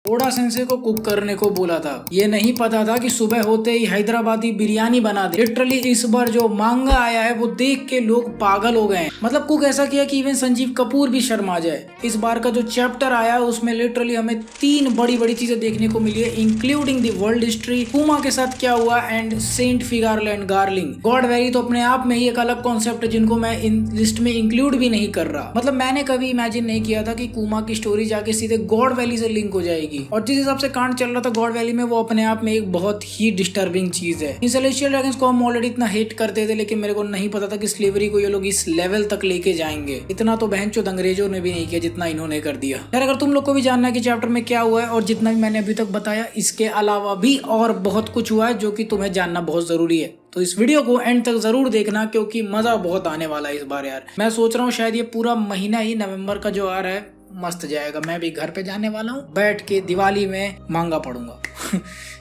Voda sense को cook करने को बोला था। ये नहीं पता था कि सुबह होते ही हैदराबादी बिरयानी बना दे। लिटरली इस बार जो मांगा आया है वो देख के लोग पागल हो गए हैं। मतलब कुक ऐसा किया कि इवन संजीव कपूर भी शर्मा जाए। इस बार का जो चैप्टर आया उसमें लिटरली हमें 3 बड़ी बड़ी चीजें देखने को मिली है, including the world history, Kuma के साथ क्या हुआ and Saint Figarland and Garling. God Valley तो अपने आप में ही एक अलग कॉन्सेप्ट है जिनको मैं इन लिस्ट में इंक्लूड भी नहीं कर रहा। मतलब मैंने कभी इमेजिन नहीं किया था कि पूमा की स्टोरी जाके सीधे गॉड वैली से लिंक हो जाएगी। और जिस हिसाब से कांड चल रहा था गॉड वैली में, वो अपने आप में एक बहुत ही डिस्टर्बिंग चीज है। इन सेलेस्टियल ड्रैगन्स को हम ऑलरेडी इतना हेट करते थे, लेकिन मेरे को नहीं पता था कि स्लेवरी को ये लोग इस लेवल तक लेके जाएंगे। इतना तो बहनचोद अंग्रेजों ने भी नहीं किया जितना इन्होंने कर दिया। यार अगर तुम लोग को भी जानना है कि चैप्टर में क्या हुआ है और जितना भी मैंने अभी तक बताया, इसके अलावा भी और बहुत कुछ हुआ है जो कि तुम्हें जानना बहुत जरूरी है, तो इस वीडियो को एंड तक जरूर देखना क्योंकि मजा बहुत आने वाला है इस बार। यार मैं सोच रहा हूँ शायद ये पूरा महीना ही नवंबर का जो आ रहा है मस्त जाएगा। मैं भी घर पे जाने वाला हूँ, बैठ के दिवाली में मांगा पढ़ूंगा।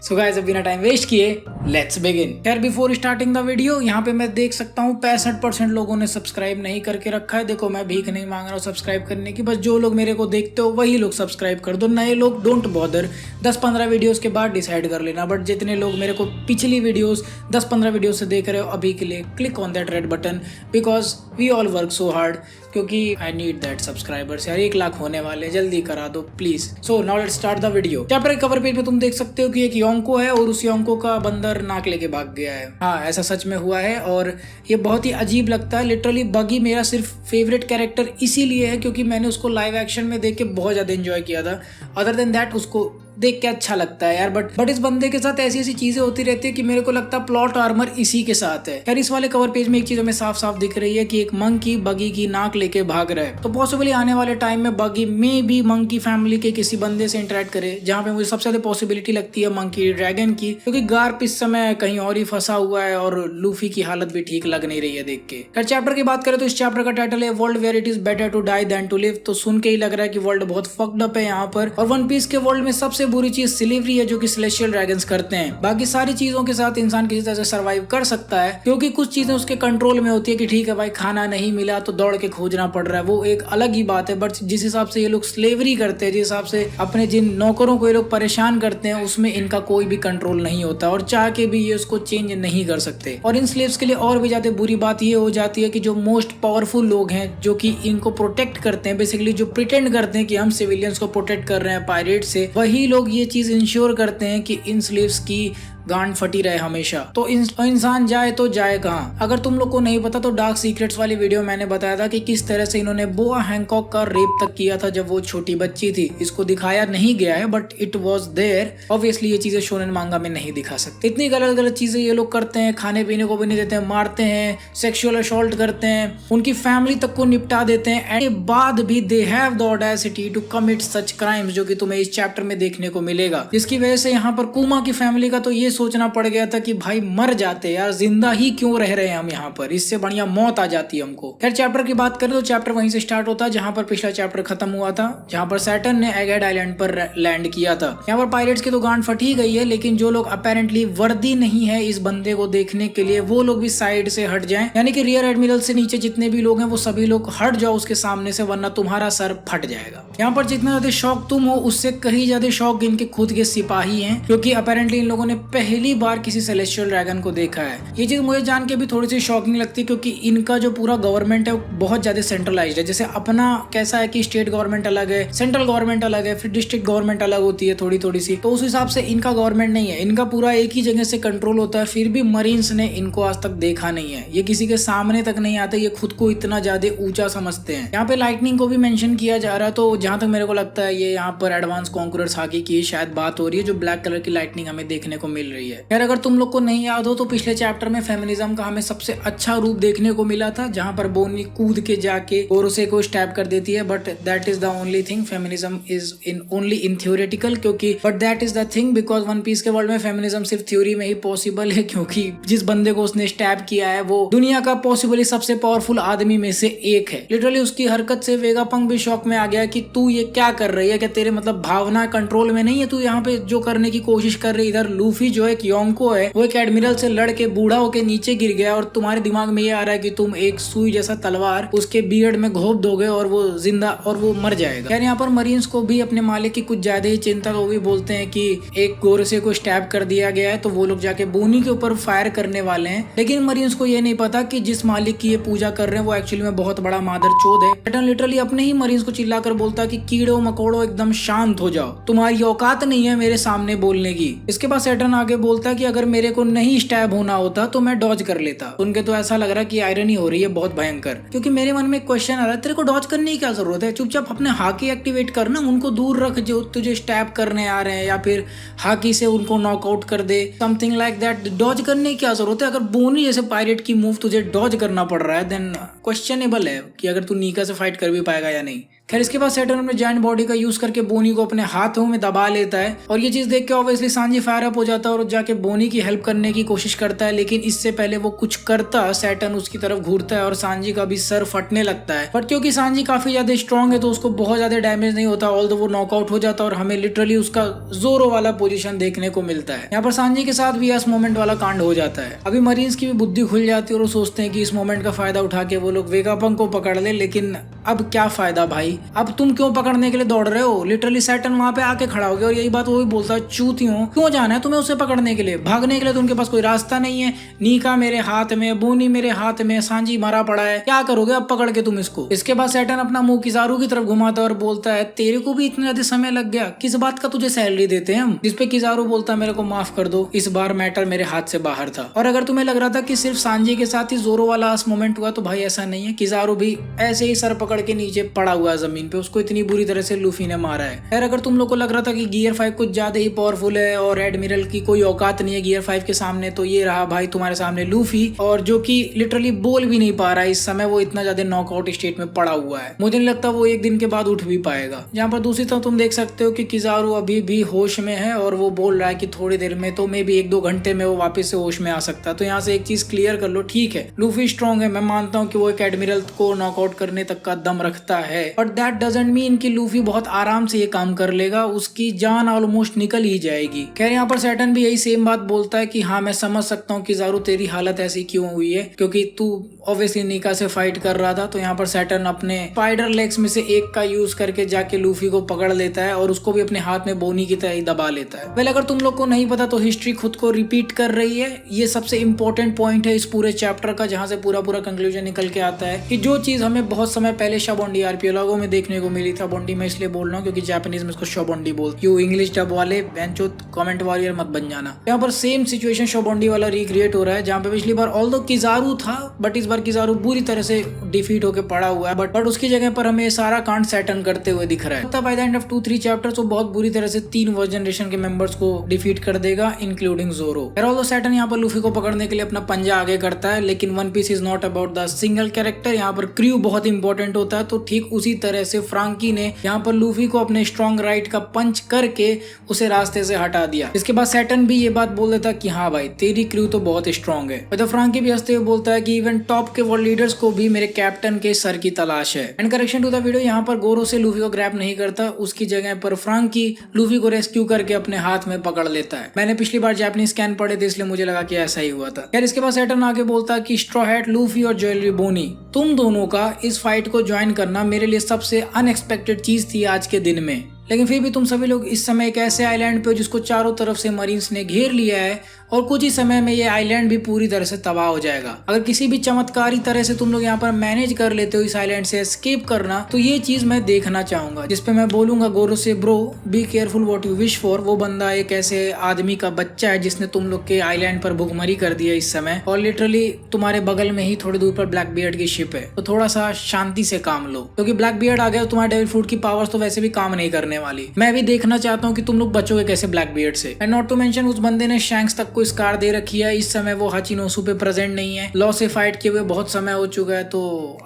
सो गाइस अब बिना टाइम वेस्ट किए लेट्स बिगिन। यार बिफोर स्टार्टिंग द वीडियो यहाँ पे मैं देख सकता हूँ 65% लोगों ने सब्सक्राइब नहीं करके रखा है। देखो मैं भीख नहीं मांग रहा हूँ सब्सक्राइब करने की, बस जो लोग मेरे को देखते हो वही लोग सब्सक्राइब कर दो। नए लोग डोंट बॉदर, 10-15 वीडियोस के बाद डिसाइड कर लेना। बट जितने लोग मेरे को पिछली वीडियोस 10-15 वीडियो से देख रहे हो अभी के लिए, click on that red button because we all work so hard, क्योंकि आई नीड दैट सब्सक्राइबर्स। यार 1 लाख होने वाले, जल्दी करा दो please. So now let's start the video. Chapter के कवर पेज पे तुम देख सकते हो कि एक योंको है और उस योंको का बंदर नाक लेके भाग गया है। हाँ ऐसा सच में हुआ है और ये बहुत ही अजीब लगता है। लिटरली बगी मेरा सिर्फ फेवरेट कैरेक्टर इसीलिए है क्योंकि मैंने उसको लाइव एक्शन में देख के बहुत ज्यादा एंजॉय किया था। अदर देन दैट उसको देख के अच्छा लगता है यार। बट इस बंदे के साथ ऐसी ऐसी चीजें होती रहती है कि मेरे को लगता है प्लॉट आर्मर इसी के साथ है। यार इस वाले कवर पेज में एक चीज हमें साफ साफ दिख रही है कि एक मंकी बगी की नाक लेके भाग रहा है। तो पॉसिबली आने वाले टाइम में बगी में भी मंकी फैमिली के किसी बंदे से इंटरेक्ट करे, जहाँ पे मुझे सबसे ज्यादा पॉसिबिलिटी लगती है मंकी ड्रैगन की, क्योंकि गार्प इस समय कहीं और ही फंसा हुआ है और लूफी की हालत भी ठीक लग नहीं रही है देख के। यार चैप्टर की बात करें तो इस चैप्टर का टाइटल है world where it is better to die than to live. तो सुन के ही लग रहा है कि वर्ल्ड बहुत फक्ड अप है यहाँ पर। और वन पीस के वर्ल्ड में सबसे बुरी चीज है जो कि सेलेस्टियल ड्रैगन्स करते हैं। बाकी सारी चीजों के साथ इंसान किसी तरह से सरवाइव कर सकता है क्योंकि कुछ चीजें उसके कंट्रोल में होती है कि ठीक है भाई खाना नहीं मिला तो दौड़ के खोजना पड़ रहा है, वो एक अलग ही बात है। बट जिस हिसाब से ये लोग स्लेवरी करते हैं, जिस हिसाब से अपने जिन नौकरों को ये लोग परेशान करते हैं, उसमें इनका कोई भी कंट्रोल नहीं होता और चाह के भी ये उसको चेंज नहीं कर सकते। और इन स्लेव्स के लिए और भी ज्यादा बुरी बात ये हो जाती है कि जो मोस्ट पावरफुल लोग हैं जो कि इनको प्रोटेक्ट करते हैं, बेसिकली जो प्रिटेंड करते हैं कि हम सिविलियंस को प्रोटेक्ट कर रहे हैं पायरेट से, वही लोग ये चीज इंश्योर करते हैं कि इन स्लेव्स की गांड फटी रहे हमेशा। तो इंसान जाए तो जाए कहाँ। अगर तुम लोग को नहीं पता तो डार्क सीक्रेट्स वाली वीडियो मैंने बताया था कि किस तरह से इन्होंने बोआ हैंकॉक का रेप तक किया था जब वो छोटी बच्ची थी। इसको दिखाया नहीं गया है but it was there. Obviously ये चीजें शोनेन मांगा में नहीं दिखा सकते। इतनी गलत गलत चीजें ये लोग करते हैं, खाने पीने को भी नहीं देते हैं, मारते हैं, सेक्सुअल असॉल्ट करते हैं, उनकी फैमिली तक को निपटा देते हैं। एंड बाद भी they have the audacity to commit such crimes, जो कि तुम्हें इस चैप्टर में देखने को मिलेगा। जिसकी वजह से यहाँ पर कुमा की फैमिली का तो ये सोचना पड़ गया था कि भाई मर जाते यार, जिंदा ही क्यों रह रहे हैं हम यहाँ पर, इससे बढ़िया मौत आ जाती है हमको। खैर चैप्टर की बात करें तो चैप्टर वहीं से स्टार्ट होता है जहाँ पर पिछला चैप्टर खत्म हुआ था, जहाँ पर सैटर्न ने एगेड आइलैंड पर लैंड किया था। यहाँ पर पायरेट्स की तो गांड फटी गई है, लेकिन जो लोग अपेरेंटली वर्दी नहीं है इस बंदे को देखने के लिए, वो लोग भी साइड से हट जाएं। यानी कि रियर एडमिरल से नीचे जितने भी लोग हैं वो सभी लोग हट जाओ उसके सामने से, वरना तुम्हारा सर फट जाएगा। यहाँ पर जितना ज्यादा शौक तुम हो उससे कहीं ज्यादा शौक इनके खुद के सिपाही हैं, क्योंकि अपेरेंटली इन लोगों ने पहली बार किसी सेलेस्टियल ड्रैगन को देखा है। ये चीज मुझे जान के भी थोड़ी सी शॉकिंग लगती है क्योंकि इनका जो पूरा गवर्नमेंट है वो बहुत ज्यादा सेंट्रलाइज्ड है। जैसे अपना कैसा है कि स्टेट गवर्नमेंट अलग है, सेंट्रल गवर्नमेंट अलग है, फिर डिस्ट्रिक्ट गवर्नमेंट अलग होती है थोड़ी थोड़ी सी, तो उस हिसाब से इनका गवर्नमेंट नहीं है। इनका पूरा एक ही जगह से कंट्रोल होता है। फिर भी मरीन्स ने इनको आज तक देखा नहीं है, ये किसी के सामने तक नहीं आते, ये खुद को इतना ज्यादा ऊंचा समझते हैं। यहाँ पे लाइटनिंग को भी मेंशन किया जा रहा है, तो जहां तक मेरे को लगता है ये यहाँ पर एडवांस कॉन्करर्स हाकी की शायद बात हो रही है, जो ब्लैक कलर की लाइटनिंग हमें देखने को मिल रही है। यार अगर तुम लोग को नहीं याद हो तो पिछले चैप्टर में फेमिनिज्म का हमें सबसे अच्छा रूप देखने को मिला था, जहां पर बोनी कूद के जाके गोरोसे को स्टैब कर देती है। But that is the only thing, feminism is in only in theoretical, क्योंकि but that is the thing because One Piece के वर्ल्ड में फेमिनिज्म सिर्फ थ्योरी में ही पॉसिबल है, क्योंकि जिस बंदे को उसने स्टैब किया है वो दुनिया का पॉसिबली सबसे पावरफुल आदमी में से एक है। लिटरली उसकी हरकत से वेगापंक भी शॉक में आ गया कि तू ये क्या कर रही है, क्या तेरे मतलब भावना कंट्रोल में नहीं है, तू यहाँ पे जो करने की कोशिश कर रही है। इधर लूफी जो जो एक योंको है वो एक एडमिरल से लड़ के बूढ़ा होके नीचे गिर गया और तुम्हारे दिमाग में ये आ रहा है कि तुम एक सुई जैसा तलवार उसके बियर्ड में घोप दोगे और वो जिंदा और वो मर जाएगा। यार यहाँ पर मरीन्स को भी अपने मालिक की कुछ ज्यादा ही चिंता, तो वो भी बोलते हैं कि एक गोरसे को स्टैब कर दिया गया है, तो वो लोग जाके बोनी के ऊपर फायर करने वाले हैं। लेकिन मरीन्स को ये नहीं पता कि जिस मालिक की ये पूजा कर रहे हैं वो एक्चुअली में बहुत बड़ा मादर चोद है। सैटर्न लिटरली अपने ही मरीन्स को चिल्लाकर बोलता है कि कीड़ो मकोड़ो एकदम शांत हो जाओ, तुम्हारी औकात नहीं है मेरे सामने बोलने की। इसके बाद सैटर्न आगे बोलता है कि अगर मेरे को नहीं स्टैब होना होता तो मैं डॉज कर लेता। उनके तो ऐसा लग रहा है कि आयरनी हो रही है बहुत भयंकर, क्योंकि मेरे मन में एक क्वेश्चन आ रहा है, तेरे को डॉज करने की क्या जरूरत है, चुपचाप अपने हाकी एक्टिवेट करना, उनको दूर रख जो तुझे स्टैब करने आ रहे हैं, या फिर हाकी से उनको नॉकआउट कर दे, समथिंग लाइक दैट। डॉज करने की क्या जरूरत है? अगर बोनी जैसे पायरेट की मूव तुझे डॉज करना पड़ रहा है देन क्वेश्चनेबल है कि अगर तू नीका से फाइट कर भी पाएगा या नहीं। खैर इसके बाद सैटर्न अपने जायंट बॉडी का यूज करके बोनी को अपने हाथों में दबा लेता है और ये चीज देख के ऑब्वियसली सांजी फायर अप हो जाता है और जाके बोनी की हेल्प करने की कोशिश करता है। लेकिन इससे पहले वो कुछ करता सैटर्न उसकी तरफ घूरता है और सांजी का भी सर फटने लगता है। बट क्योंकि सांजी काफी ज्यादा स्ट्रॉन्ग है तो उसको बहुत ज्यादा डैमेज नहीं होता, ऑल्दो वो नॉकआउट हो जाता है और हमें लिटरली उसका जोरो वाला पोजीशन देखने को मिलता है। यहाँ पर सांजी के साथ भी यस मोमेंट वाला कांड हो जाता है। अभी मरीन्स की भी बुद्धि खुल जाती है और वो सोचते हैं कि इस मोमेंट का फायदा उठा के वो लोग वेगापंक को पकड़ ले। लेकिन अब क्या फायदा भाई, अब तुम क्यों पकड़ने के लिए दौड़ रहे हो? लिटरली सैटर्न वहां पे आके खड़ा हो गया और यही बात वो भी बोलता है, चूतियों क्यों जाना है तुम्हें उसे पकड़ने के लिए? भागने के लिए तो उनके पास कोई रास्ता नहीं है। नीका मेरे हाथ में, बोनी मेरे हाथ में, सांजी मरा पड़ा है, क्या करोगे अब पकड़ के तुम इसको? इसके बाद सैटर्न अपना मुंह किजारू की तरफ घुमाता है और बोलता है, तेरे को भी इतना ज्यादा समय लग गया, किस बात का तुझे सैलरी देते हैं हम? जिसपे किजारू बोलता है, मेरे को माफ कर दो, इस बार मैटर मेरे हाथ से बाहर था। और अगर तुम्हें लग रहा था कि सिर्फ सांजी के साथ ही जोरो वाला मोमेंट हुआ तो भाई ऐसा नहीं है, किजारू भी ऐसे ही सर पकड़ के नीचे पड़ा हुआ है जमीन पे, उसको इतनी बुरी तरह से लूफी ने मारा है। यार अगर तुम लोग को लग रहा था कि गियर 5 कुछ ज्यादा ही पावरफुल है और एडमिरल की कोई औकात नहीं है गियर 5 के सामने, तो ये रहा भाई तुम्हारे सामने लूफी, और जो कि लिटरली बोल भी नहीं पा रहा है इस समय, वो इतना ज्यादा नॉकआउट स्टेट में पड़ा हुआ है। मुझे नहीं लगता वो एक दिन के बाद उठ भी पाएगा। जहाँ पर दूसरी तरफ तुम देख सकते हो कि किजारू अभी भी होश में है और वो बोल रहा है कि थोड़ी देर में तो मे भी 1-2 घंटे में वो वापस से होश में आ सकता है। तो यहाँ से एक चीज क्लियर कर लो, ठीक है लूफी स्ट्रॉन्ग है, मैं मानता हूँ कि वो एक एडमिरल को नॉकआउट करने तक का दम रखता है, बट दैट डजंट मीन कि लूफी बहुत आराम से ये काम कर लेगा, उसकी जान ऑलमोस्ट निकल ही जाएगी। खैर यहाँ पर सैटर्न भी यही सेम बात बोलता है कि हाँ मैं समझ सकता हूँ किजारू तेरी हालत ऐसी क्यों हुई है, क्योंकि तू ऑब्वियसली नीका से फाइट कर रहा था। तो यहाँ पर सैटर्न अपने स्पाइडर लेग्स में से एक का यूज करके जाके लूफी को पकड़ लेता है और उसको भी अपने हाथ में बोनी की तरह ही दबा लेता है। वेल अगर तुम लोग को नहीं पता तो हिस्ट्री खुद को रिपीट कर रही है, ये सबसे इंपॉर्टेंट पॉइंट है इस पूरे चैप्टर का, जहाँ से पूरा कंक्लूजन निकल के आता है कि जो चीज हमें बहुत समय पहले शबोंडी आर्कियोलॉगों में देखने को मिली था, बोंडी में इसलिए बोल रहा हूँ क्योंकि जापानीज में इसको शोबोंडी बोलते हैं, इंग्लिश डब वाले बेंचो कमेंट वॉरियर मत बन जाना। यहाँ पर सेम सिचुएशन शोबोंडी वाला रिक्रिएट हो रहा है, जहाँ पे पिछली बार ऑल्दो किजारू था बट इस बार किजारू पूरी तरह से डिफीट होकर पड़ा हुआ है, बट उसकी जगह पर हमें सारा कांड सैटर्न करते हुए दिख रहा है। तब by the end of 2-3 chapters वो बहुत बुरी तरह से 3 वर्स्ट जनरेशन के मेंबर्स को डिफीट कर देगा इंक्लूडिंग जोरो। ऑल्दो सैटर्न यहाँ पर लूफी को पकड़ने के लिए अपना पंजा आगे करता है, लेकिन वन पीस is not about the single character, यहाँ पर क्रू बहुत इंपॉर्टेंट होता है। तो ठीक उसी तरह से फ्रांकी ने यहाँ पर लूफी को अपने स्ट्रॉन्ग राइट का पंच करके उसे रास्ते से हटा दिया। इसके बाद सैटर्न भी ये बात बोल देता कि हाँ भाई तेरी क्रू तो बहुत स्ट्रॉन्ग है। तो फ्रांकी भी हंसते हुए बोलता है कि इवन टॉप के वर्ल्ड लीडर्स को भी मेरे कैप्टन के सर की तलाश है। And correction to the video, यहाँ पर गोरो से लूफी को ग्रैब नहीं करता, उसकी जगह पर फ्रांकी लूफी को रेस्क्यू करके अपने हाथ में पकड़ लेता है। मैंने पिछली बार जापानीज स्कैन पढ़े थे इसलिए मुझे लगा कि ऐसा ही हुआ था। यार इसके बाद सैटर्न आगे बोलता है कि स्ट्रॉ हैट, लूफी और ज्वेलरी बोनी, तुम दोनों का इस फाइट को ज्वाइन करना मेरे लिए सबसे अनएक्सपेक्टेड चीज थी आज के दिन में, लेकिन फिर भी तुम सभी लोग इस समय एक ऐसे आइलैंड पे हो जिसको चारों तरफ से मरीन्स ने घेर लिया है और कुछ ही समय में ये आइलैंड भी पूरी तरह से तबाह हो जाएगा। अगर किसी भी चमत्कारी तरह से तुम लोग यहाँ पर मैनेज कर लेते हो इस आइलैंड से एस्केप करना, तो ये चीज मैं देखना चाहूंगा, जिसपे मैं बोलूंगा गोरो से, bro be careful what you wish for. वो बंदा एक ऐसे आदमी का बच्चा है जिसने तुम लोग के आइलैंड पर भुखमरी कर दिया इस समय, और लिटरली तुम्हारे बगल में ही थोड़ी दूर पर ब्लैक बियर्ड की शिप है, तो थोड़ा सा शांति से काम लो, क्योंकि ब्लैक बियर्ड आ गया तुम्हारे डेविल फ्रूट की पावर्स तो वैसे भी काम नहीं करने वाली। मैं भी देखना चाहता हूँ कि तुम लोग बचोगे कैसे ब्लैक बियर्ड से। एंड नॉट टू मेंशन उस बंदे ने शैंक्स तक को स्कार दे रखी है, इस समय वो हाचिनोसु पे प्रेजेंट नहीं है, लॉ से फाइट किए हुए बहुत समय हो चुका है। तो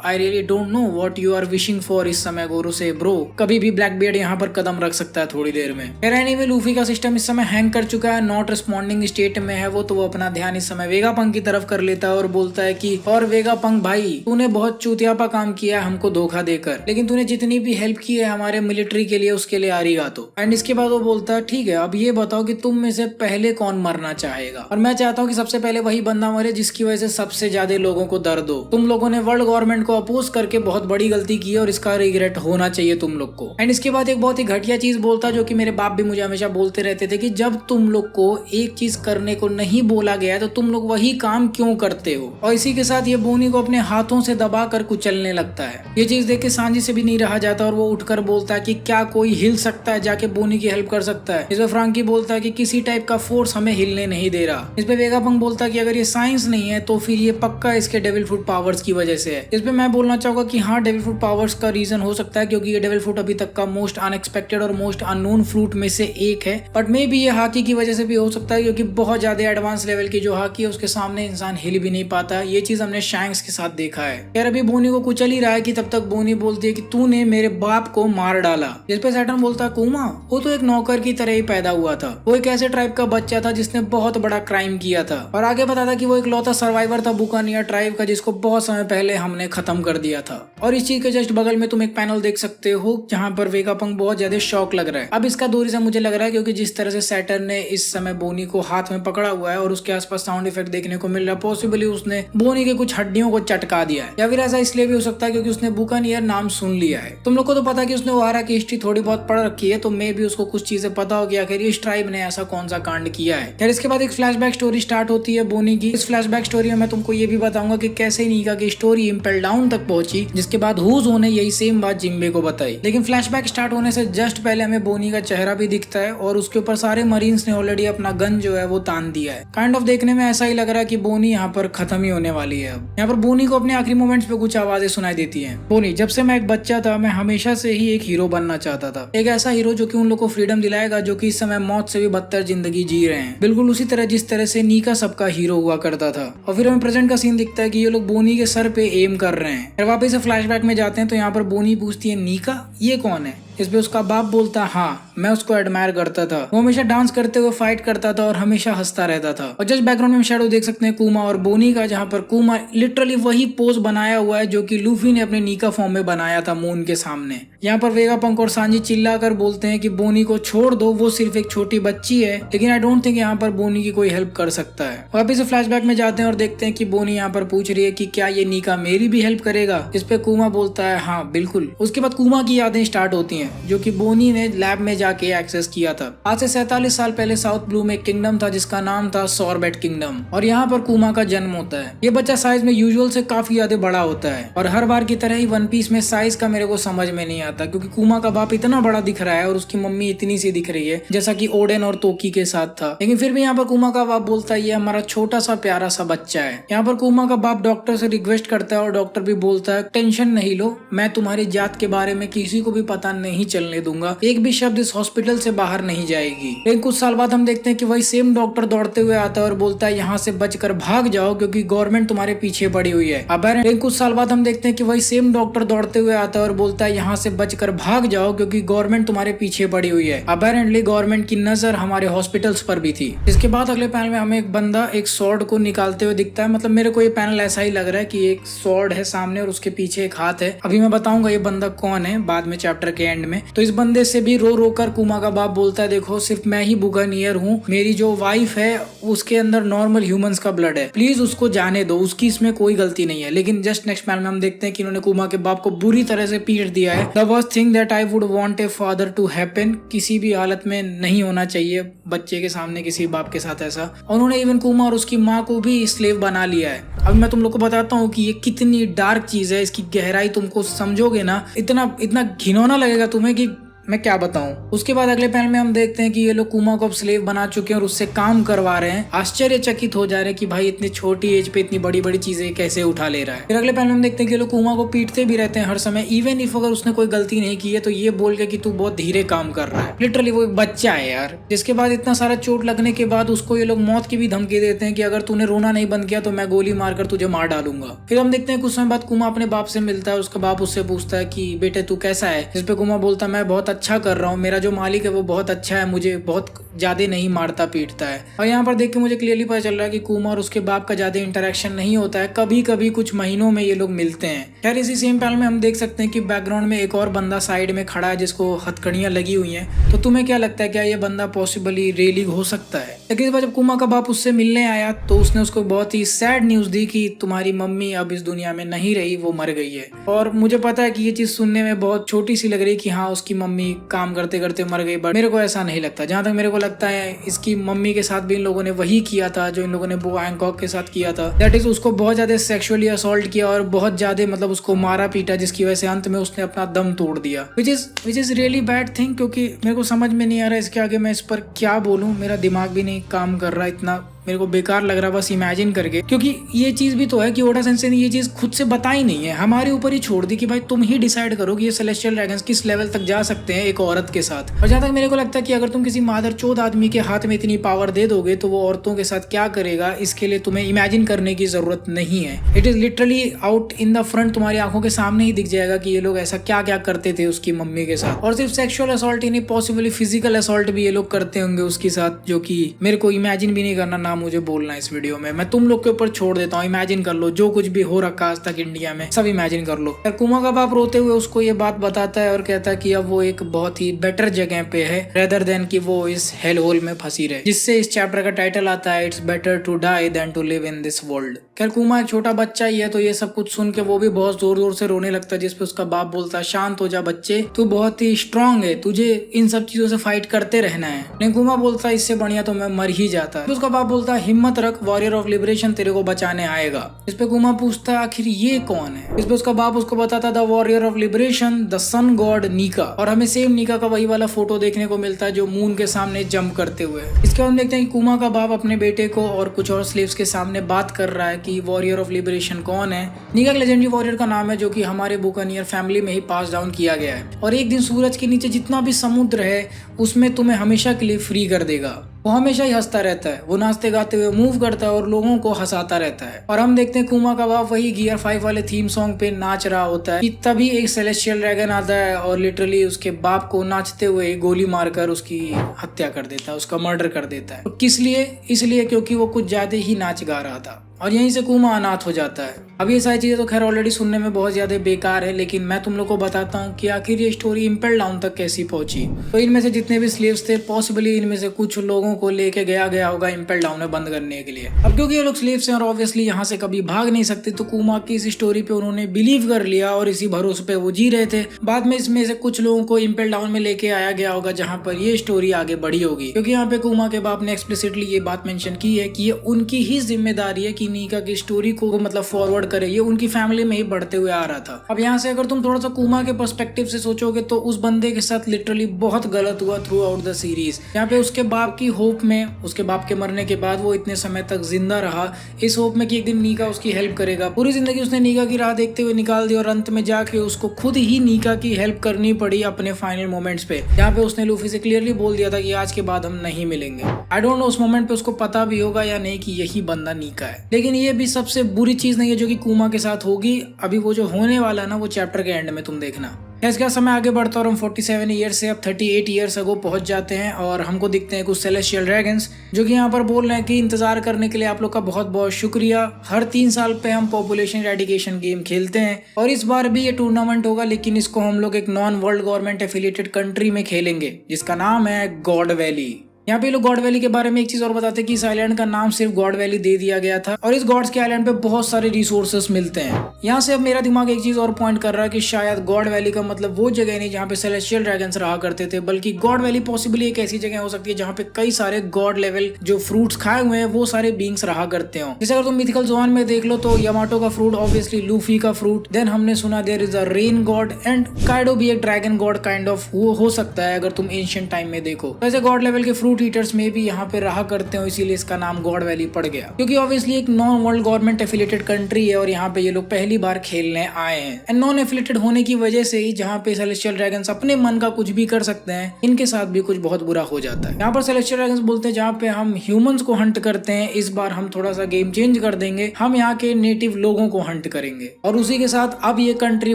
I really don't know what you are wishing for इस समय गोरो से, ब्रो कभी भी ब्लैक बियर्ड यहाँ पर कदम रख सकता है थोड़ी देर में। एनीवे लूफी का सिस्टम इस समय हैंग कर चुका है, नॉट रिस्पॉन्डिंग स्टेट में है वो, तो वो अपना ध्यान इस समय वेगापंक की तरफ कर लेता है और बोलता है कि और वेगापंक भाई, तूने बहुत चूतियापा काम किया हमको धोखा देकर, लेकिन तूने जितनी भी हेल्प की है हमारे मिलिट्री के लिए उसके उसके लिए आरिगातो। एंड इसके बाद वो बोलता है ठीक है, अब ये बताओ कि तुम में से पहले कौन मरना चाहेगा। और मैं चाहता हूँ कि सबसे पहले वही बंदा मरे जिसकी वजह से सबसे ज्यादा लोगों को दर्द हो। तुम लोगों ने वर्ल्ड गवर्नमेंट को अपोज करके बहुत बड़ी गलती की है और इसका रिग्रेट होना चाहिए तुम लोग को। एंड इसके बाद एक बहुत ही घटिया चीज बोलता जो कि मेरे बाप भी मुझे हमेशा बोलते रहते थे कि जब तुम लोग को एक चीज करने को नहीं बोला गया तो तुम लोग वही काम क्यों करते हो। और इसी के साथ ये बोनी को अपने हाथों से दबा कर कुचलने लगता है। ये चीज देख के सांजी से भी नहीं रहा जाता और वो उठकर बोलता है कि क्या कोई हिल सकता है, जाके बोनी की हेल्प कर सकता है। इस पे फ्रांकी बोलता है कि किसी टाइप का फोर्स हमें हिलने नहीं दे रहा। इस पे वेगापंक बोलता है कि अगर ये साइंस नहीं है तो फिर ये पक्का इसके डेविल फ्रूट पावर्स की वजह से है। इस पे मैं बोलना चाहूंगा कि हाँ, डेविल फ्रूट पावर्स का रीजन हो सकता है क्योंकि ये डेविल फ्रूट अभी तक का मोस्ट अनएक्सपेक्टेड और मोस्ट अननोन फ्रूट में से एक है। बट मे बी ये हाकी की वजह से भी हो सकता है क्योंकि बहुत ज्यादा एडवांस लेवल की जो हाकी है उसके सामने इंसान हिल भी नहीं पाता। ये चीज हमने शैंक्स के साथ देखा है। यार अभी बोनी को कुचल ही रहा है कि तब तक बोनी बोलती है कि तूने मेरे बाप को मार डाला। जिस पे सैटर्न बोलता है कुमा वो तो एक नौकर की तरह ही पैदा हुआ था, वो एक ऐसे ट्राइब का बच्चा था जिसने बहुत बड़ा क्राइम किया था। और आगे बताता कि वो एक लौता सर्वाइवर था बुकानिया ट्राइब का जिसको बहुत समय पहले हमने खत्म कर दिया था। और इस चीज के जस्ट बगल में तुम एक पैनल देख सकते हो जहाँ पर वेगापंक बहुत ज्यादा शौक लग रहा है। अब इसका दूरी से मुझे लग रहा है क्योंकि जिस तरह से सैटर्न ने इस समय बोनी को हाथ में पकड़ा हुआ है और उसके आसपास साउंड इफेक्ट देखने को मिल रहा है, पॉसिबली उसने बोनी के कुछ हड्डियों को चटका दिया है। या फिर ऐसा इसलिए भी हो सकता है क्योंकि उसने बुकानियर नाम सुन लिया है। तुम लोग को तो पता कि उसने ओहारा की हिस्ट्री थोड़ी बहुत पढ़ रखी है, तो मे भी उसको कुछ चीजें पता हो कि आखिर इस ट्राइब ने ऐसा कौन सा कांड किया है। यार इसके बाद एक फ्लैशबैक स्टोरी स्टार्ट होती है बोनी की। इस फ्लैशबैक स्टोरी में मैं तुमको ये भी बताऊंगा कि कैसे नीका की स्टोरी इम्पेल डाउन तक पहुंची, जिसके बाद हुजो ने यही सेम बात जिम्बे को बताई। लेकिन फ्लैशबैक स्टार्ट होने से जस्ट पहले हमें बोनी का चेहरा भी दिखता है और उसके ऊपर सारे मरीन्स ने ऑलरेडी अपना गन जो है वो तान दिया है। काइंड ऑफ देखने में ऐसा ही लग रहा है कि बोनी यहाँ पर खत्म ही होने वाली है। अब यहाँ पर बोनी को अपने आखिरी मोमेंट्स पे कुछ आवाजें सुनाई देती हैं। बोनी, जब से मैं एक बच्चा था मैं हमेशा से ही एक हीरो बनना चाहता था, एक ऐसा हीरो जो कि उन लोग को फ्रीडम दिलाएगा जो कि इस समय मौत से भी बदतर जिंदगी जी रहे हैं, बिल्कुल उसी तरह जिस तरह से नीका सबका हीरो हुआ करता था। और फिर हमें प्रेजेंट का सीन दिखता है कि ये लोग बोनी के सर पे एम कर रहे हैं। फिर वापस से फ्लैशबैक में जाते हैं तो यहाँ पर बोनी पूछती है नीका ये कौन है। इस पे उसका बाप बोलता हाँ, मैं उसको एडमायर करता था, वो हमेशा डांस करते हुए फाइट करता था और हमेशा हंसता रहता था। और जस्ट बैकग्राउंड में शैडो देख सकते हैं कुमा और बोनी का, जहाँ पर कुमा लिटरली वही पोज बनाया हुआ है जो कि लूफी ने अपने नीका फॉर्म में बनाया था मून के सामने। यहाँ पर वेगापंक और सांजी चिल्लाकर बोलते हैं कि बोनी को छोड़ दो, वो सिर्फ एक छोटी बच्ची है। लेकिन आई डोंट थिंक यहाँ पर बोनी की कोई हेल्प कर सकता है। वापिस से फ्लैशबैक में जाते हैं और देखते हैं कि बोनी यहाँ पर पूछ रही है कि क्या ये नीका मेरी भी हेल्प करेगा। इस पे कुमा बोलता है हाँ बिल्कुल। उसके बाद कुमा की यादें स्टार्ट होती हैं जो कि बोनी ने लैब में जाके एक्सेस किया था। आज से 47 साल पहले साउथ ब्लू में एक किंगडम था जिसका नाम था सॉर्बेट किंगडम, और यहाँ पर कुमा का जन्म होता है। ये बच्चा साइज में यूजुअल से काफी ज्यादा बड़ा होता है और हर बार की तरह ही वन पीस में साइज का मेरे को समझ में नहीं आता क्योंकि कुमा का बाप इतना बड़ा दिख रहा है और उसकी मम्मी इतनी सी दिख रही है जैसा कि ओडेन और तोकी के साथ था। लेकिन फिर भी यहाँ पर कुमा का बाप बोलता है ये हमारा छोटा सा प्यारा सा बच्चा है। यहाँ पर कुमा का बाप डॉक्टर से रिक्वेस्ट करता है और डॉक्टर भी बोलता है टेंशन नहीं लो, मैं तुम्हारी जात के बारे में किसी को भी पता नहीं चलने दूंगा, एक भी शब्द इस हॉस्पिटल से बाहर नहीं जाएगी। लेकिन कुछ साल बाद हम देखते हैं कि वही सेम डॉक्टर दौड़ते हुए आता है और बोलता है यहाँ से बचकर भाग जाओ क्योंकि गवर्नमेंट तुम्हारे पीछे पड़ी हुई है। लेकिन कुछ साल बाद हम देखते हैं कि वही सेम डॉक्टर दौड़ते हुए आता है और बोलता है यहाँ से बचकर भाग जाओ क्योंकि गवर्नमेंट तुम्हारे पीछे पड़ी हुई है। अपेरेंटली गवर्नमेंट की नजर हमारे हॉस्पिटल्स पर भी थी। इसके बाद अगले पैनल में हमें एक बंदा एक स्वॉर्ड को निकालते हुए दिखता है। मतलब मेरे को ये पैनल ऐसा ही लग रहा है कि एक स्वॉर्ड है सामने और उसके पीछे एक हाथ है। अभी मैं बताऊंगा ये बंदा कौन है बाद में चैप्टर के एंड में। तो इस बंदे से भी रो रो कर कुमा का बाप बोलता है देखो सिर्फ मैं ही बुकानियर हूँ, मेरी जो वाइफ है उसके अंदर नॉर्मल ह्यूमंस का ब्लड है, प्लीज उसको जाने दो, उसकी इसमें कोई गलती नहीं है। लेकिन जस्ट नेक्स्ट पैनल में हम देखते हैं कि इन्होंने कुमा के बाप को बुरी तरह से पीट दिया है। The worst thing that I would want a father to happen, किसी भी हालत में नहीं होना चाहिए बच्चे के सामने किसी बाप के साथ ऐसा। उन्होंने इवन कुमा और उसकी माँ को भी स्लेव बना लिया है। अब मैं तुम लोग को बताता हूँ कि ये कितनी डार्क चीज है, इसकी गहराई तुमको समझोगे ना इतना घिनौना लगेगा तुम्हें कि मैं क्या बताऊं। उसके बाद अगले पैनल में हम देखते हैं कि ये लोग कुमा को अब स्लेव बना चुके हैं और उससे काम करवा रहे हैं। आश्चर्यचकित हो जा रहे हैं कि भाई इतनी छोटी एज पे इतनी बड़ी बड़ी चीजें कैसे उठा ले रहा है। फिर अगले पैनल में हम देखते हैं कि ये लोग कुमा को पीटते भी रहते हैं हर समय, इवन इफ अगर उसने कोई गलती नहीं की है तो ये बोल के कि तू बहुत धीरे काम कर रहा है। लिटरली वो एक बच्चा है यार। जिसके बाद इतना सारा चोट लगने के बाद उसको ये लोग मौत की भी धमकी देते हैं कि अगर तूने रोना नहीं बंद किया तो मैं गोली मारकर तुझे मार डालूंगा। फिर हम देखते हैं कुछ समय बाद कुमा अपने बाप से मिलता है, उसका बाप उससे पूछता है कि बेटे तू कैसा है, जिसपे कुमा बोलता है मैं बहुत अच्छा कर रहा हूँ, मेरा जो मालिक है वो बहुत अच्छा है, मुझे बहुत ज्यादा नहीं मारता पीटता है। और यहाँ पर देख के मुझे क्लियरली पता चल रहा है कि कुमा और उसके बाप का ज्यादा इंटरेक्शन नहीं होता है, कभी कभी कुछ महीनों में ये लोग मिलते हैं। खैर इसी सेम पैनल में हम देख सकते हैं कि बैकग्राउंड में एक और बंदा साइड में खड़ा है जिसको हथकड़ियां लगी हुई हैं। तो तुम्हें क्या लगता है, क्या ये बंदा पॉसिबली रियली हो सकता है? लेकिन इस बार जब कुमा का बाप उससे मिलने आया तो उसने उसको बहुत ही सैड न्यूज दी कि तुम्हारी मम्मी अब इस दुनिया में नहीं रही, वो मर गई है। और मुझे पता है कि ये चीज सुनने में बहुत छोटी सी लग रही है कि हाँ उसकी मम्मी काम करते करते मर गई, बट मेरे को ऐसा नहीं लगता। जहां तक मेरे को लगता है इसकी मम्मी के साथ भी इन लोगों ने वही किया था जो इन लोगों ने बो हैंकॉक के साथ किया था। दैट इज उसको बहुत ज्यादा सेक्सुअली असॉल्ट किया और बहुत ज्यादा मतलब उसको मारा पीटा, जिसकी वजह से अंत में उसने अपना दम तोड़ दिया, which is really bad thing. क्योंकि मेरे को समझ में नहीं आ रहा इसके आगे मैं इस पर क्या बोलूं, मेरा दिमाग भी नहीं काम कर रहा, इतना मेरे को बेकार लग रहा बस इमेजिन करके। क्योंकि ये चीज भी तो है कि ओडा सेंसेई ने ये चीज खुद से बताई नहीं है, हमारे ऊपर ही छोड़ दी कि भाई तुम ही डिसाइड करो कि ये सेलेस्टियल ड्रैगन्स किस लेवल तक जा सकते हैं एक औरत के साथ। और जहां तक मेरे को लगता है कि अगर तुम किसी मादरचोद आदमी के हाथ में इतनी पावर दे दोगे तो वो औरतों के साथ क्या करेगा, इसके लिए तुम्हें इमेजिन करने की जरूरत नहीं है। It is literally out in the front, तुम्हारी आंखों के सामने ही दिख जाएगा कि ये लोग ऐसा क्या क्या करते थे उसकी मम्मी के साथ। और सिर्फ सेक्सुअल असॉल्ट ही नहीं, पॉसिबली फिजिकल असॉल्ट भी ये लोग करते होंगे उसके साथ, जो कि मेरे को इमेजिन भी नहीं करना, ना मुझे बोलना है वीडियो में। मैं तुम लोग के ऊपर छोड़ देता हूँ, इमेजिन कर लो जो कुछ भी हो रखा आज तक इंडिया में, सब इमेजिन कर लो। कुमा का बाप रोते हुए उसको ये बात बताता है और कहता है कि अब वो एक बहुत ही बेटर जगह पे है रेदर देन कि वो इस हेल होल में फंसी रहे, जिससे इस चैप्टर का टाइटल आता है it's better to die than to live in this world. खैर कुमा एक छोटा बच्चा ही है तो ये सब कुछ सुन के वो भी बहुत जोर जोर से रोने लगता है, जिसपे उसका बाप बोलता है शांत हो जा बच्चे, तू बहुत ही स्ट्रांग है, तुझे इन सब चीजों से फाइट करते रहना है। लेकिन कुमा बोलता है इससे बढ़िया तो मैं मर ही जाता है। उसका बाप बोलता है हिम्मत रख, वॉरियर ऑफ लिबरेशन तेरे को बचाने आएगा। इस पे कुमा पूछता है आखिर ये कौन है। इस पे उसका बाप उसको बताता the warrior of liberation the sun god Nika. और हमें सेम नीका का वही वाला फोटो देखने को मिलता है जो मून के सामने जंप करते हुए। इसके बाद हम देखते हैं कि कुमा का बाप अपने बेटे को और कुछ और स्लेव्स के सामने बात कर रहा है कि वॉरियर ऑफ लिबरेशन कौन है। नीका एक लेजेंडरी वॉरियर का नाम है जो कि हमारे बुकानियर फैमिली में ही पास डाउन किया गया है और एक दिन सूरज के नीचे जितना भी समुद्र है उसमें तुम्हें हमेशा के लिए फ्री कर देगा। वो हमेशा ही हंसता रहता है, वो नाचते गाते हुए मूव करता है और लोगों को हंसाता रहता है। और हम देखते हैं कुमा का बाप वही गियर 5 वाले थीम सॉन्ग पे नाच रहा होता है कि तभी एक सेलेस्टियल ड्रैगन आता है और लिटरली उसके बाप को नाचते हुए गोली मारकर उसकी हत्या कर देता है, उसका मर्डर कर देता है। तो किस लिए? इसलिए क्योंकि वो कुछ ज्यादा ही नाच गा रहा था और यहीं से कुमा अनाथ हो जाता है। अब ये सारी चीजें तो खैर ऑलरेडी सुनने में बहुत ज्यादा बेकार है, लेकिन मैं तुम लोग को बताता हूँ कि आखिर ये स्टोरी इम्पेल डाउन तक कैसी पहुंची। तो इनमें से जितने भी स्लेव्स थे पॉसिबली इनमें से कुछ लोगों को लेके गया होगा इम्पेल डाउन में बंद करने के लिए। अब क्योंकि ये लोग स्लेव्स हैं और ऑब्वियसली यहाँ से कभी भाग नहीं सकते तो कुमा की इस स्टोरी पे उन्होंने बिलीव कर लिया और इसी भरोसे पे वो जी रहे थे। बाद में इसमें से कुछ लोगों को इम्पेल डाउन में लेके आया गया होगा जहाँ पर ये स्टोरी आगे बढ़ी होगी, क्योंकि यहाँ पे कुमा के बाप ने एक्सप्लिसिटली ये बात मेंशन की है कि ये उनकी ही जिम्मेदारी है कि नीका की स्टोरी को मतलब फॉरवर्ड करे। ये उनकी फैमिली में ही बढ़ते हुए आ रहा था। अब यहाँ से अगर तुम थोड़ा सा कुमा के पर्सपेक्टिव से सोचोगे तो उस बंदे के साथ लिटरली बहुत गलत हुआ थ्रू आउट द सीरीज। यहाँ पे उसके बाप की होप में, उसके बाप के मरने के बाद वो इतने समय तक जिंदा रहा इस होप में कि एक दिन नीका उसकी हेल्प करेगा। पूरी जिंदगी उसने नीका की राह देखते हुए निकाल दी और अंत में जाके उसको खुद ही नीका की हेल्प करनी पड़ी अपने फाइनल मोमेंट्स पे। यहाँ पे उसने लूफी से क्लियरली बोल दिया था कि आज के बाद हम नहीं मिलेंगे। आई डोंट नो उस मोमेंट पे उसको पता भी होगा या नहीं कि यही बंदा नीका है, लेकिन ये भी सबसे बुरी चीज नहीं है जो कि कुमा के साथ होगी। अभी वो जो होने वाला है ना वो चैप्टर के एंड में तुम देखना। इसका समय आगे बढ़ता और हम 47 ईयर से अब 38 ईयर्स अगो पहुंच जाते हैं और हमको दिखते हैं कुछ सेलेस्टियल ड्रैगन्स जो कि यहाँ पर बोल रहे हैं कि इंतजार करने के लिए आप लोग का बहुत बहुत शुक्रिया। हर 3 साल पे हम पॉपुलेशन एरेडिकेशन गेम खेलते हैं और इस बार भी ये टूर्नामेंट होगा, लेकिन इसको हम लोग एक non world government affiliated country में खेलेंगे जिसका नाम है गॉड वैली। यहाँ पे लोग गॉड वैली के बारे में एक चीज और बताते हैं कि इस आइलैंड का नाम सिर्फ गॉड वैली दे दिया गया था और इस गॉड्स के आइलैंड पे बहुत सारे रिसोर्सेस मिलते हैं। यहाँ से अब मेरा दिमाग एक चीज और पॉइंट कर रहा है कि शायद गॉड वैली का मतलब वो जगह नहीं जहाँ पे सेलेस्टियल ड्रैगन्स रहा करते थे, बल्कि गॉड वैली पॉसिबली एक ऐसी जगह हो सकती है जहाँ पे कई सारे गॉड लेवल जो फ्रूट्स खाए हुए हैं वो सारे बींग्स रहा करते हो। जैसे अगर तुम मिथिकल जोन में देख लो तो यामाटो का फ्रूट, ऑब्वियसली लूफी का फ्रूट, देन हमने सुना there is a rain god and Kaido भी एक ड्रैगन गॉड काइंड ऑफ वो हो सकता है अगर तुम एंशिएंट टाइम में देखो। वैसे गॉड लेवल के फ्रूट फ्रूट ईटर्स में भी यहाँ पे रहा करते हो, इसीलिए इसका नाम गॉड वैली पड़ गया, क्योंकि ऑब्वियसली एक non world government affiliated country है और यहाँ पे ये लोग पहली बार खेलने आए हैं। एंड नॉन एफिलेटेड होने की वजह से ही जहाँ पे सेलेस्टियल ड्रैगन्स अपने मन का कुछ भी कर सकते हैं, इनके साथ भी कुछ बहुत बुरा हो जाता है। यहाँ पर सेलेस्टियल ड्रैगन्स बोलते हैं जहाँ पे हम ह्यूमंस को हंट करते हैं, इस बार हम थोड़ा सा गेम चेंज कर देंगे, हम यहाँ के नेटिव लोगों को हंट करेंगे। और उसी के साथ अब ये कंट्री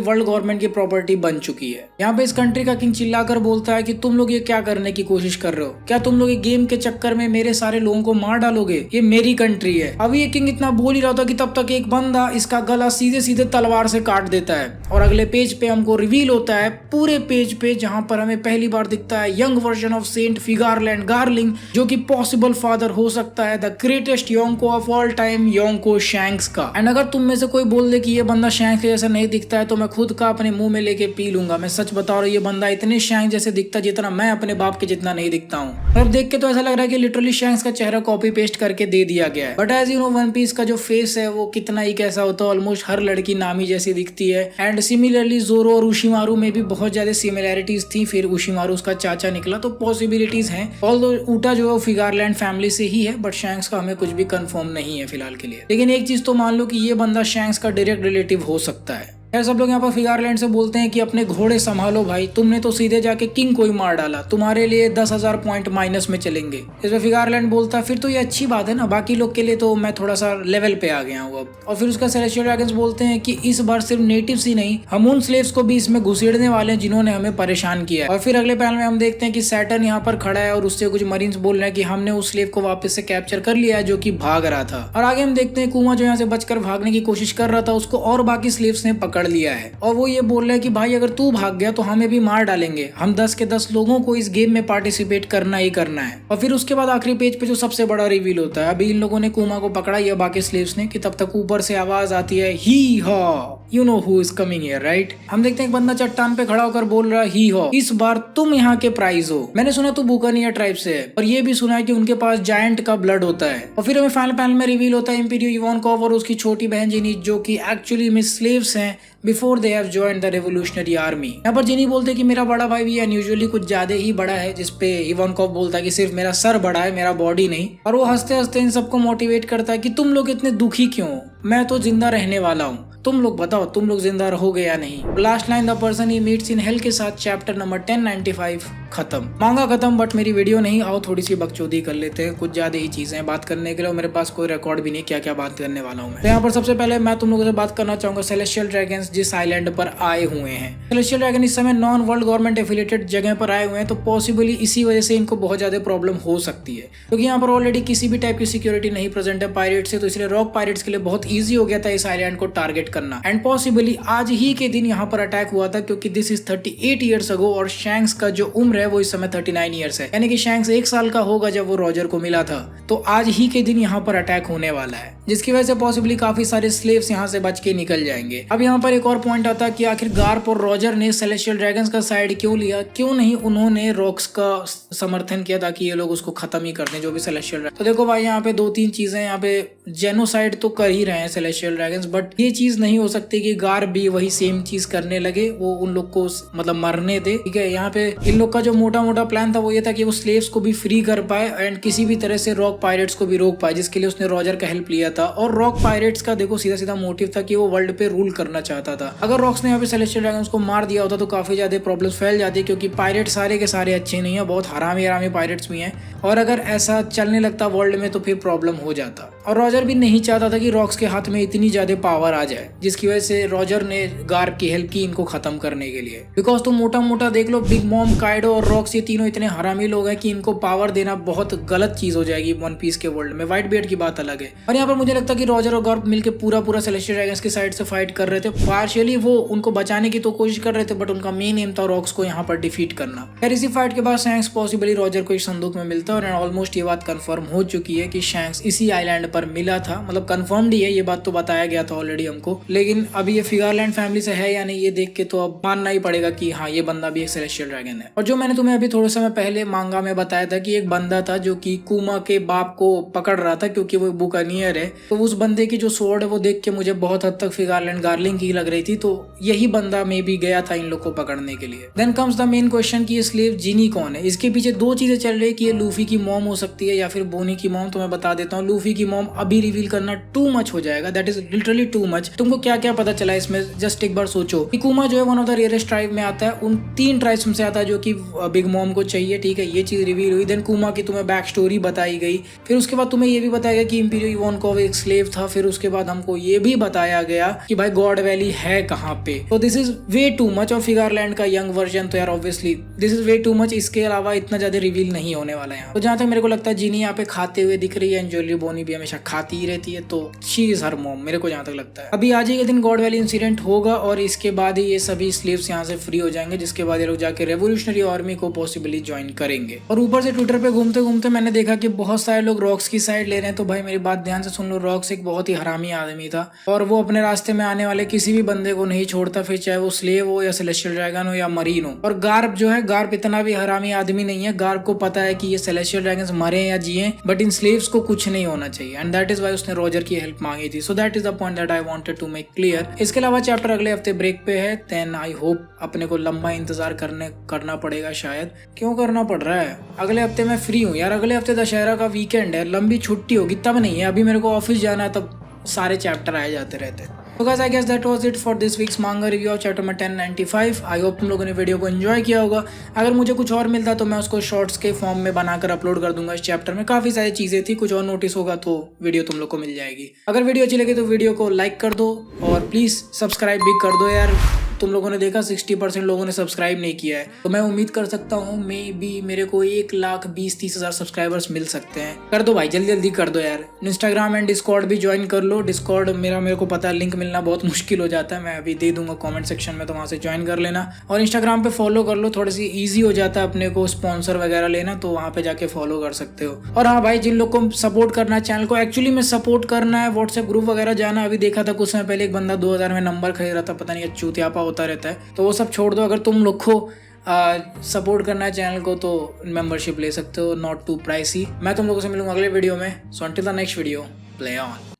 वर्ल्ड गवर्नमेंट की प्रॉपर्टी बन चुकी है। यहाँ पे इस कंट्री का किंग चिल्लाकर बोलता है कि तुम लोग ये क्या करने की कोशिश कर रहे हो, क्या तुम लोग ये गेम के चक्कर में मेरे सारे लोगों को मार डालोगे, ये मेरी कंट्री है। अब ये किंग इतना बोल ही रहा था कि तब तक एक बंदा इसका गला सीधे सीधे तलवार से काट देता है और अगले पेज पे हमको रिवील होता है, पूरे पेज पे जहाँ पर हमें पहली बार दिखता है यंग वर्जन ऑफ सेंट फिगारलैंड गार्लिंग, जो कि पॉसिबल फादर हो सकता है the greatest योंको of all time, योंको shanks का। एंड अगर तुम में से कोई बोल दे कि ये बंदा शैंक्स जैसा नहीं दिखता है तो मैं खुद का अपने मुंह में लेके पी लूंगा। मैं सच बता रहा हूँ, ये बंदा इतने शैंक्स जैसे दिखता जितना मैं अपने बाप के जितना नहीं दिखता हूँ। अब देख के तो ऐसा लग रहा है कि लिटरली शैंक्स का चेहरा कॉपी पेस्ट करके दे दिया गया है। बट एज यू नो वन पीस का जो फेस है वो कितना ही कैसा होता है, ऑलमोस्ट हर लड़की नामी जैसी दिखती है। एंड सिमिलरली जोरो और उशिमारू में भी बहुत ज्यादा सिमिलैरिटीज थी, फिर उशिमारू उसका चाचा निकला, तो पॉसिबिलिटीज हैं। ऑल्दो उटा जो है फिगारलैंड फैमिली से ही है, बट शैंक्स का हमें कुछ भी कंफर्म नहीं है फिलहाल के लिए। लेकिन एक चीज तो मान लो कि ये बंदा शैंक्स का डायरेक्ट रिलेटिव हो सकता है। सब लोग यहाँ पर फिगारलैंड से बोलते हैं कि अपने घोड़े संभालो भाई, तुमने तो सीधे जाके किंग को ही मार डाला, तुम्हारे लिए 10,000 पॉइंट माइनस में चलेंगे। इसमें फिगारलैंड बोलता है फिर तो ये अच्छी बात है ना, बाकी लोग के लिए तो मैं थोड़ा सा लेवल पे आ गया हूँ अब। और फिर उसका सेलेस्टियल ड्रैगन्स बोलते हैं कि इस बार सिर्फ नेटिव्स ही नहीं, हम उन स्लेव्स को भी इसमें घुसेड़ने वाले हैं जिन्होंने हमें परेशान किया है। और फिर अगले पैनल में हम देखते हैं कि सैटर्न यहाँ पर खड़ा है और उससे कुछ मरीन्स बोल रहे हैं कि हमने उस स्लेव को वापस से कैप्चर कर लिया है जो कि भाग रहा था। और आगे हम देखते हैं कुमा जो यहाँ से बचकर भागने की कोशिश कर रहा था उसको और बाकी स्लेव्स ने पकड़ लिया है और वो ये बोल रहा है कि भाई अगर तू भाग गया तो हमें भी मार डालेंगे, हम 10 के 10 लोगों को इस गेम में पार्टिसिपेट करना ही करना है। और फिर उसके बाद आखिरी पेज पे जो सबसे बड़ा रिवील होता है, अभी इन लोगों ने कुमा को पकड़ा या बाकी स्लेव्स ने, कि तब तक ऊपर से आवाज आती है ही हा, you know who is coming here right. हम देखते हैं एक बंदा चट्टान पे खड़ा होकर बोल रहा है ही हो, इस बार तुम यहाँ के प्राइज हो। मैंने सुना तू बुकानिया ट्राइब से है और ये भी सुना है कि उनके पास जायंट का ब्लड होता है। और फिर हमें फाइनल पैनल में रिवील होता है इंपीरियो इवानकोव और उसकी छोटी बहन जिनी, जो कि एक्चुअली में स्लेव्स हैं before they have joined the revolutionary army. यहाँ पर जिनी बोलते कि मेरा बड़ा भाई भी अनयूजुअली कुछ ज्यादा ही बड़ा है, जिसपे इवानकोव बोलता है कि सिर्फ मेरा सर बड़ा है, मेरा बॉडी नहीं। और वो हंसते हंसते इन सबको मोटिवेट करता है कि तुम लोग इतने दुखी क्यों हो, मैं तो जिंदा रहने वाला हूँ, तुम लोग बताओ तुम लोग जिंदा रहोगे या नहीं। Last line the person he meets in hell के साथ चैप्टर नंबर 1095 खत्म। मांगा खत्म, बट मेरी वीडियो नहीं। आओ थोड़ी सी बकचोदी कर लेते हैं, कुछ ज्यादा ही चीजें बात करने के लिए, मेरे पास कोई रिकॉर्ड भी नहीं क्या क्या बात करने वाला हूँ मैं। तो यहाँ पर सबसे पहले मैं तुम लोगों से बात करना चाहूंगा सेलेस्टियल ड्रैगन्स जिस आइलैंड पर आए हुए हैं। सेलेस्टियल ड्रैगन इस समय नॉन वर्ल्ड गवर्नमेंट एफिलिएटेड जगह पर आए हुए हैं, तो पॉसिबली इसी वजह से इनको बहुत ज्यादा प्रॉब्लम हो सकती है, क्योंकि यहाँ पर ऑलरेडी किसी भी टाइप की सिक्योरिटी नहीं प्रेजेंट है पायरेट से, तो इसलिए रॉक पायरेट्स के लिए बहुत ईजी हो गया था इस आइलैंड को टारगेट करना। एंड पॉसिबली आज ही के दिन यहाँ पर अटैक हुआ था, क्योंकि दिस इज 38 ईयर्स अगो और शैंक्स का जो उम्र है वो इस समय 39 ईयर्स है, यानी कि शैंक्स 1 साल का होगा जब वो रॉजर को मिला था। तो आज ही के दिन यहाँ पर अटैक होने वाला है, जिसकी वजह से पॉसिबली काफी सारे स्लेव्स यहाँ से बच के निकल जाएंगे। अब यहाँ पर एक और पॉइंट आता है कि आखिर गार्प और रॉजर ने सेलेस्टियल ड्रैगन्स का साइड क्यों लिया, क्यों नहीं उन्होंने रॉक्स का समर्थन किया ताकि ये लोग उसको खत्म ही कर दें जो भी सेलेस्टियल। तो देखो भाई यहाँ पे 2-3 चीजें, यहाँ पे जेनोसाइड तो कर ही रहे हैं सेलेस्टियल ड्रैगन्स, बट ये चीज नहीं हो सकती कि गार्प भी वही सेम चीज करने लगे, वो उन लोग को मतलब मरने दे। ठीक है, यहाँ पे इन लोग का जो मोटा मोटा प्लान था वो ये था कि वो स्लेव्स को भी फ्री कर पाए एंड किसी भी तरह से रॉक पायरेट्स को भी रोक पाए, जिसके लिए उसने रॉजर का हेल्प लिया था। और रॉक पायरेट्स का देखो सीधा सीधा मोटिव था कि वो वर्ल्ड पे रूल करना चाहता था। अगर रॉक्स ने यहाँ पे सेलेस्टियल ड्रैगन्स को मार दिया होता तो काफी ज्यादा प्रॉब्लम्स फैल जाती, क्योंकि पायरेट सारे के सारे अच्छे नहीं है, बहुत हरामी पायरेट्स भी हैं, और अगर ऐसा चलने लगता वर्ल्ड में तो फिर प्रॉब्लम हो जाता। और रॉजर भी नहीं चाहता था कि रॉक्स के हाथ में इतनी ज्यादा पावर आ जाए, जिसकी वजह से रॉजर ने गार्प की हेल्प की इनको खत्म करने के लिए। बिकॉज तुम मोटा मोटा देख लो, बिग मॉम, काइडो और रॉक्स ये तीनों इतने हरामी लोग हैं कि इनको पावर देना बहुत गलत चीज हो जाएगी वन पीस के वर्ल्ड में। व्हाइट बियर्ड की बात अलग है। और यहाँ पर मुझे लगता है कि रॉजर और गार्प मिलकर पूरा सेलेस्टियल ड्रैगन्स की साइड से फाइट कर रहे थे। पार्शियली वो उनको बचाने की तो कोशिश कर रहे थे, बट उनका मेन एम था रॉक्स को यहाँ पर डिफीट करना। फिर इसी फाइट के बाद शैंक्स पॉसिबली रॉजर को एक संदूक में मिलता है और ऑलमोस्ट ये बात कंफर्म हो चुकी है कि शैंक्स इसी आइलैंड पर मिला था, मतलब कंफर्म्ड ही है, ये बात तो बताया गया था ऑलरेडी हमको। लेकिन अभी ये फिगरलैंड फैमिली से है या नहीं ये देख के तो अब मानना ही पड़ेगा कि हाँ ये बंदा भी एक सेलेस्टियल ड्रैगन है। और जो मैंने तुम्हें अभी थोड़े समय पहले मांगा में बताया था कि एक बंदा था जो कि कुमा के बाप को पकड़ रहा था क्योंकि वो बुकानियर है, तो उस बंदे की जो स्वॉर्ड है वो देख के मुझे बहुत हद तक फिगरलैंड गार्लिंग की लग रही थी, तो यही बंदा मे भी गया था इन लोग को पकड़ने के लिए। Then comes the main question कि ये स्लेव जिनी कौन है। इसके पीछे दो चीजें चल रही है कि ये लूफी की मॉम हो सकती है या फिर बोनी की मॉम। तो मैं बता देता हूँ, लूफी की मॉम अभी रिवील करना टू मच हो जाएगा, that is literally too much. तुमको क्या क्या पता चला इसमें, जस्ट एक बार सोचो कि कुमा जो है one of the rarest tribe में आता है, उन 3 ट्राइब्स में से आता है जो कि बिग मॉम को चाहिए, ठीक है, ये चीज रिवील हुई। देन कुमा की तुम्हें बैक स्टोरी बताई गई, फिर उसके बाद तुम्हें ये भी बताया गया कि इंपीरियो इवानकोव एक स्लेव था, फिर उसके बाद हमको ये भी बताया गया कि भाई गॉड वैली है कहाँ पे। तो this is way too much. और फिगरलैंड का यंग वर्जन तो यार obviously this is way too much, इसके अलावा इतना ज्यादा रिवील नहीं होने वाला है। तो जहां तक मेरे को लगता है जिनी यहाँ पे खाते हुए दिख रही है, एंजेलिना बोनी भी हमेशा खाती ही रहती है, तो शी इज हर मॉम, मेरे को जहां तक लगता है। अभी आज ही के दिन गॉड वैली इंसिडेंट होगा और इसके बाद ही ये सभी स्लेव्स यहाँ से फ्री हो जाएंगे, जिसके बाद ये लोग जाके रेवोल्यूशनरी आर्मी को पॉसिबली ज्वाइन करेंगे। और ऊपर से ट्विटर पे घूमते घूमते मैंने देखा कि बहुत सारे लोग रॉक्स की साइड ले रहे हैं। तो भाई मेरी बात ध्यान से सुन लो, रॉक्स एक बहुत ही हरामी आदमी था और वो अपने रास्ते में आने वाले किसी भी बंदे को नहीं छोड़ता, फिर चाहे वो स्लेव हो या सेलेस्टियल ड्रैगन हो या मरीन हो। और गार्प जो है, गार्प इतना भी हरामी आदमी नहीं है। गार्प को पता है कि ये सेलेस्टियल ड्रैगन्स मरे या जिए, बट इन स्लेव्स को कुछ नहीं होना चाहिए, एंड दैट इज वाई उसने रॉजर की हेल्प मांगी थी। So that is the point that I wanted to make clear. इसके अलावा चैप्टर अगले हफ्ते ब्रेक पे है, देन आई होप अपने को लंबा इंतजार करना पड़ेगा शायद। क्यों करना पड़ रहा है, अगले हफ्ते मैं फ्री हूँ यार, अगले हफ्ते दशहरा का वीकेंड है, लंबी छुट्टी होगी, तब नहीं है, अभी मेरे को ऑफिस जाना है, तब सारे चैप्टर आए जाते रहते हैं। तो guys I guess that was it for this week's manga review of chapter number 1095। I hope तुम लोगों ने वीडियो को एंजॉय किया होगा। अगर मुझे कुछ और मिलता तो मैं उसको शॉर्ट्स के फॉर्म में बनाकर अपलोड कर दूंगा। इस चैप्टर में काफी सारी चीजें थी, कुछ और नोटिस होगा तो वीडियो तुम लोग को मिल जाएगी। अगर वीडियो अच्छी लगी तो वीडियो को लाइक कर दो और प्लीज सब्सक्राइब भी कर दो यार। तुम लोगों ने देखा 60% लोगों ने सब्सक्राइब नहीं किया है, तो मैं उम्मीद कर सकता हूँ मे बी मेरे को 1,20,30,000 सब्सक्राइबर्स मिल सकते हैं। कर दो भाई, जल्दी जल्दी कर दो यार। इंस्टाग्राम एंड डिस्कॉर्ड भी ज्वाइन कर लो। डिस्कॉर्ड मेरे को पता है लिंक मिलना बहुत मुश्किल हो जाता है, मैं अभी दे दूंगा कमेंट सेक्शन में, तो वहाँ से ज्वाइन कर लेना। और इंस्टाग्राम पे फॉलो कर लो, थोड़ी सी ईजी हो जाता है अपने को स्पॉन्सर वगैरह लेना, तो वहाँ पे जाके फॉलो कर सकते हो। और हाँ भाई, जिन लोग को सपोर्ट करना है चैनल को, एक्चुअली में सपोर्ट करना है, व्हाट्सएप ग्रुप वगैरह जाना। अभी देखा था कुछ समय पहले एक बंदा 2000 में नंबर खरीद रहा था, पता नहीं चूतियापा होता रहता है, तो वो सब छोड़ दो। अगर तुम लोग को सपोर्ट करना है चैनल को तो मेंबरशिप ले सकते हो, नॉट टू प्राइसी। मैं तुम लोगों से मिलूंगा अगले वीडियो में। So until the next video, play on.